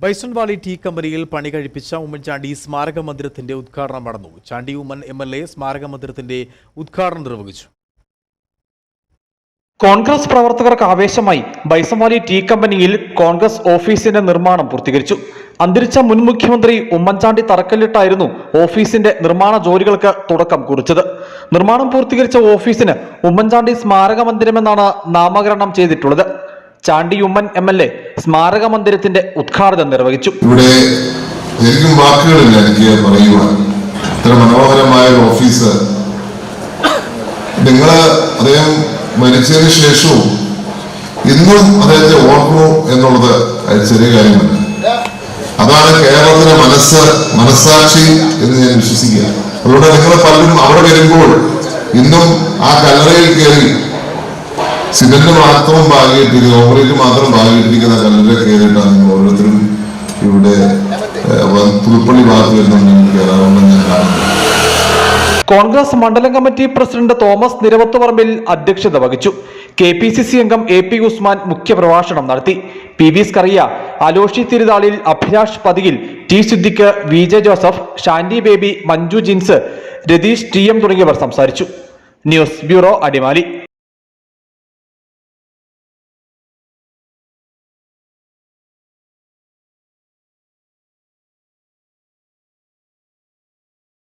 Bison Valley tea കമ്പനിയിൽ പണി കഴിപ്പിച്ച ഉമ്മൻചാണ്ടി സ്മാരക മന്ദിരത്തിന്റെ ഉദ്ഘാടനം നടന്നു. ചാണ്ടി ഉമ്മൻ MLA സ്മാരക മന്ദിരത്തിന്റെ ഉദ്ഘാടനം നിർവഹിച്ചു. കോൺഗ്രസ് പ്രവർത്തകർക്ക് ആവേശമായി ബൈസൺ വാലി ടീ കമ്പനിയിൽ കോൺഗ്രസ് ഓഫീസിന്റെ നിർമ്മാണം പൂർത്തീകരിച്ചു. അന്തരിച്ച മുൻ മുഖ്യമന്ത്രി ഉമ്മൻചാണ്ടി തറക്കല്ലിട്ടായിരുന്നു ഓഫീസിന്റെ നിർമ്മാണ ജോലികൾക്ക് തുടക്കം കുറിച്ചത്. നിർമ്മാണം പൂർത്തീകരിച്ച ഓഫീസിന് ഉമ്മൻചാണ്ടി സ്മാരക മന്ദിരമെന്നാണ് നാമകരണം ചെയ്തിട്ടുള്ളത്. ചാണ്ടി ഉമ്മൻ MLA സ്മാരക മന്ദിരത്തിന്റെ ഉദ്ഘാടനം നിർവഹിച്ചു. ഇവിടെ ശരിക്കും വാക്കുകളില്ല എനിക്ക് പറയുവാൻ. ഇത്ര മനോഹരമായ ഒരു ഓഫീസ് നിങ്ങള് അദ്ദേഹം മരിച്ചതിന് ശേഷവും ഇന്നും അദ്ദേഹത്തെ ഓർക്കുന്നു എന്നുള്ളത് ചെറിയ കാര്യമല്ല. അതാണ് കേരളത്തിലെ മനസ്സാക്ഷി എന്ന് ഞാൻ വിശ്വസിക്കുക. അതുകൊണ്ട് നിങ്ങൾ പലരും അവിടെ വരുമ്പോൾ ഇന്നും ആ കല്ലറയിൽ കയറി സിമന്റ് മാത്രം ഭാഗിയിട്ടിരിക്കുന്ന കോൺക്രീറ്റ് മാത്രം ഭാഗിയിട്ടിരിക്കുന്ന കല്ലറ കയറിയിട്ടാണ് നിങ്ങൾ ഓരോരുത്തരും ഇവിടെ പുതുപ്പള്ളി ഭാഗത്ത് വരുന്നുണ്ടെങ്കിൽ കയറാറുണ്ടെന്ന് ഞാൻ കാണുന്നു. കോൺഗ്രസ് മണ്ഡലം കമ്മിറ്റി പ്രസിഡന്റ് തോമസ് നിരവത്തുപറമ്പിൽ അധ്യക്ഷത വഹിച്ചു. KPCC അംഗം AP ഉസ്മാൻ മുഖ്യപ്രഭാഷണം നടത്തി. PB Skaria, Aloshi Thiruthalil, Abhilash Pathiyil, T Siddique, VJ Joseph, Shandy Baby, Manju Jins, Ratheesh TM തുടങ്ങിയവർ സംസാരിച്ചു. News bureau, Adimali.